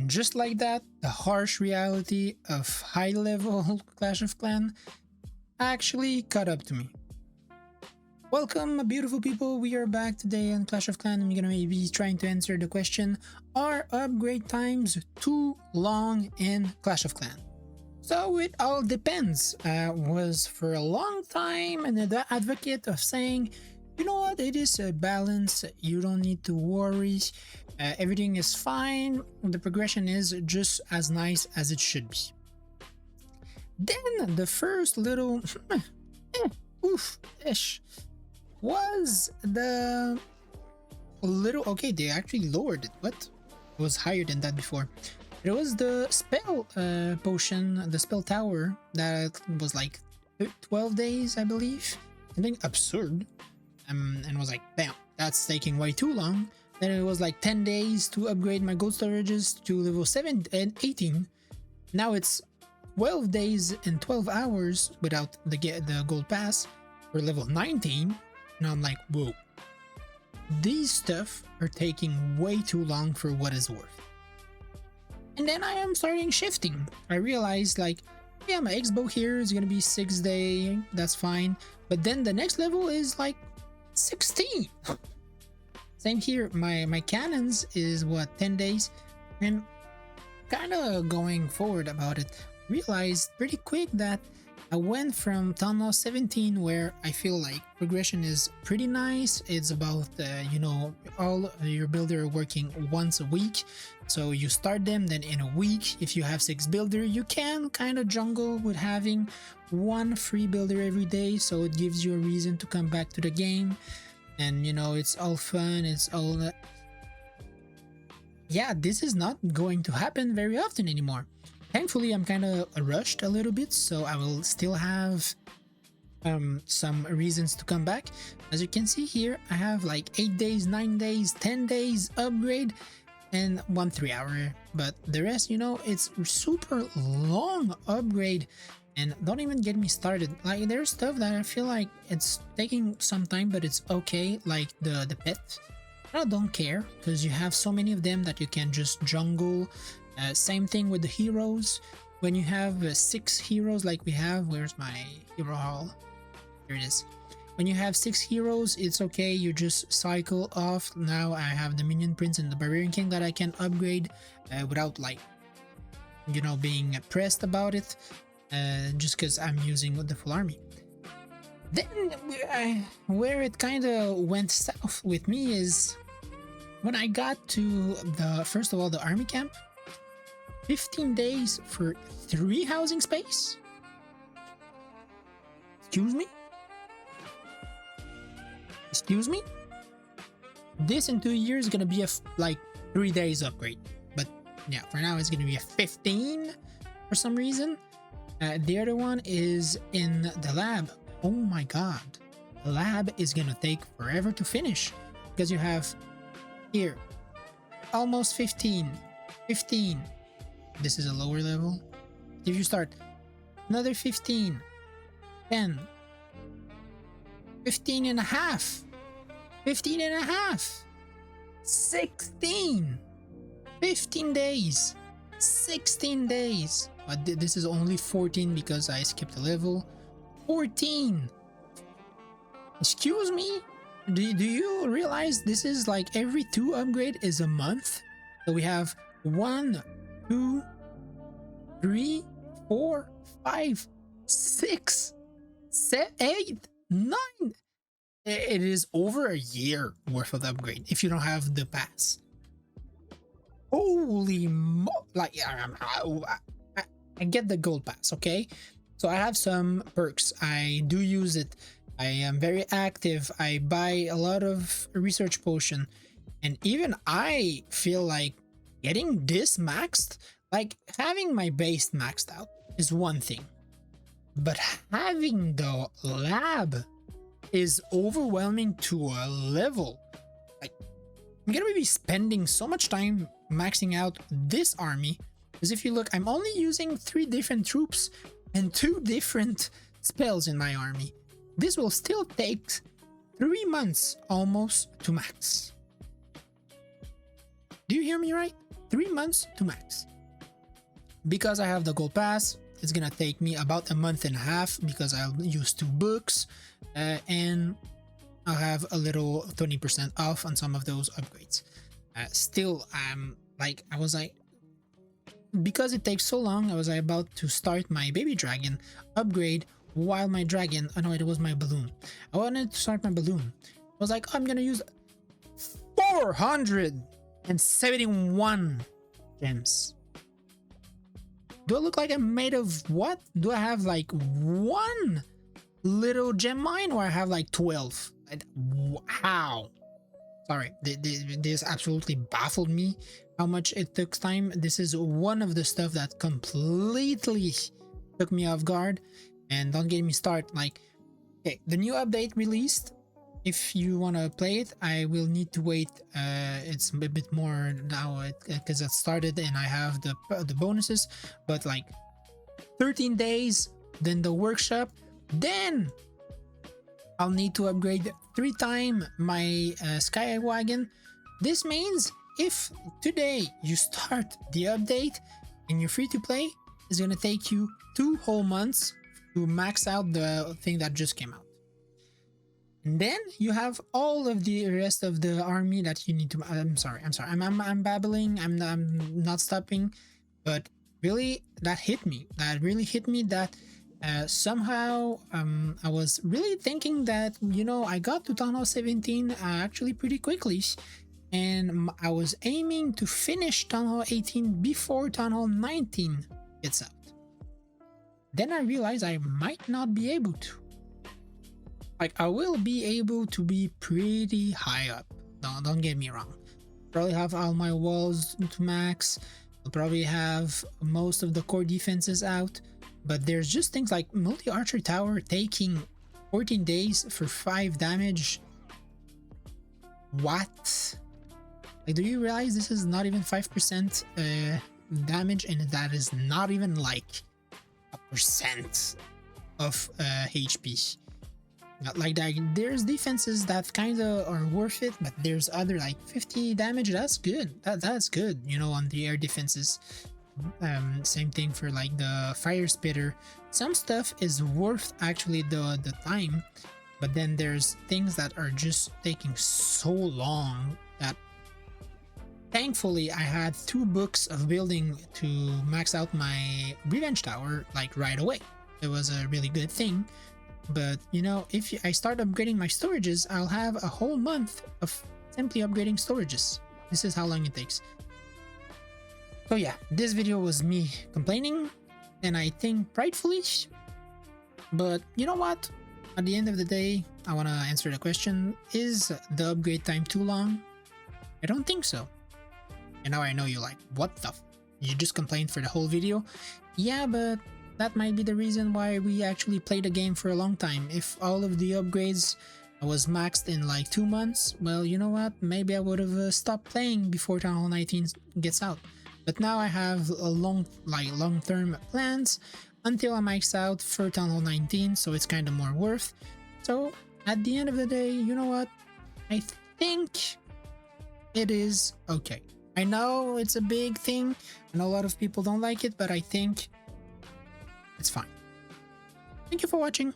And just like that, the harsh reality of high level Clash of Clans actually caught up to me. Welcome, beautiful people. We are back today on Clash of Clans. I'm gonna be trying to answer the question: are upgrade times too long in Clash of Clans? So it all depends. I was for a long time an advocate of saying, you know what, it is a balance. You don't need to worry. Everything is fine. The progression is just as nice as it should be. Then the first little oof-ish was the little, okay, they actually lowered it. What? It was higher than that before. It was the spell potion, the spell tower, that was like 12 days, I believe. Something absurd. And was like, damn, that's taking way too long. Then it was like 10 days to upgrade my gold storages to level 7 and 18. Now it's 12 days and 12 hours without the gold pass for level 19. And I'm like, whoa. These stuff are taking way too long for what is worth. And then I am starting shifting. I realized, like, yeah, my X-bow here is gonna be 6 days, that's fine. But then the next level is like 16. Same here, my cannons is what, 10 days? And kind of going forward about it, realized pretty quick that I went from Town Hall 17, where I feel like progression is pretty nice. It's about, you know, all your builder working once a week. So you start them, then in a week, if you have 6 builder, you can kind of jungle with having 1 free builder every day. So it gives you a reason to come back to the game. And, you know, it's all fun. It's all... yeah, this is not going to happen very often anymore. Thankfully, I'm kind of rushed a little bit, so I will still have some reasons to come back. As you can see here, I have like 8 days, 9 days, 10 days upgrade, and 1 3-hour. But the rest, you know, it's super long upgrade. And don't even get me started. Like, there's stuff that I feel like it's taking some time, but it's okay. Like the pet, I don't care, because you have so many of them that you can just jungle. Same thing with the heroes. When you have 6 heroes like we have, where's my hero hall? Here it is. When you have 6 heroes, it's okay, you just cycle off. Now I have the Minion Prince and the Barbarian King that I can upgrade without, like, you know, being pressed about it, just because I'm using the full army. Then where it kind of went south with me is when I got to the, first of all, the army camp. 15 days for 3 housing space? Excuse me? Excuse me? This in 2 years is gonna be a like 3 days upgrade. But yeah, for now it's gonna be a 15 for some reason. The other one is in the lab. Oh my god. The lab is gonna take forever to finish. Because you have here almost 15. This is a lower level. If you start another 15, 10, 15 and a half, 15 and a half, 16, 15 days, 16 days. But this is only 14 because I skipped a level. 14. Excuse me? Do you realize this is like every 2 upgrade is a month? So we have 1, 2, 3, 4, 5, 6, 7, 8, 9. It is over a year worth of upgrade if you don't have the pass. Holy like, I get the gold pass, okay? So I have some perks. I do use it. I am very active. I buy a lot of research potion, and even I feel like getting this maxed, like having my base maxed out is one thing, but having the lab is overwhelming to a level. Like, I'm gonna be spending so much time maxing out this army, because if you look, I'm only using 3 different troops and 2 different spells in my army. This will still take 3 months almost to max. Do you hear me right? 3 months to max. Because I have the gold pass, it's gonna take me about a month and a half because I'll use 2 books, and I'll have a little 20% off on some of those upgrades. Still, I was like, because it takes so long, I was about to start my baby dragon upgrade while my dragon, oh no, it was my balloon. I wanted to start my balloon. I was like, I'm gonna use 471 gems. Do I look like I'm made of what? Do I have like one little gem mine, or I have like 12? How? Sorry, this absolutely baffled me how much it took time. This is one of the stuff that completely took me off guard. And don't get me started, like, okay, the new update released. If you want to play it, I will need to wait. It's a bit more now because it started and I have the bonuses, but like 13 days, then the workshop, then I'll need to upgrade 3 times my Sky Wagon. This means if today you start the update and you're free to play, it's gonna take you 2 whole months to max out the thing that just came out. And then you have all of the rest of the army that you need to. I'm sorry. I'm babbling. I'm not stopping. But really, that hit me. That really hit me. That somehow I was really thinking that, you know, I got to Town Hall 17 actually pretty quickly, and I was aiming to finish Town Hall 18 before Town Hall 19 gets out. Then I realized I might not be able to. Like, I will be able to be pretty high up. Don't get me wrong. Probably have all my walls to max. I'll probably have most of the core defenses out. But there's just things like multi-archer tower taking 14 days for 5 damage. What? Like, do you realize this is not even 5% damage, and that is not even like a percent of HP? Not like that. There's defenses that kind of are worth it, but there's other like 50 damage. That's good. That's good, you know, on the air defenses. Same thing for like the fire spitter. Some stuff is worth actually the time, but then there's things that are just taking so long that thankfully I had 2 books of building to max out my revenge tower like right away. It was a really good thing. But you know, if I start upgrading my storages, I'll have a whole month of simply upgrading storages. This is how long it takes. So yeah, this video was me complaining, and I think rightfully. But you know what? At the end of the day, I want to answer the question, is the upgrade time too long? I don't think so. And now I know you're like, what the you just complained for the whole video? Yeah, but that might be the reason why we actually played the game for a long time. If all of the upgrades was maxed in like 2 months, well, you know what? Maybe I would have stopped playing before Town Hall 19 gets out. But now I have a long-term plans until I max out for Town Hall 19, so it's kind of more worth. So at the end of the day, you know what? I think it is okay. I know it's a big thing. I know a lot of people don't like it, but I think it's fine. Thank you for watching.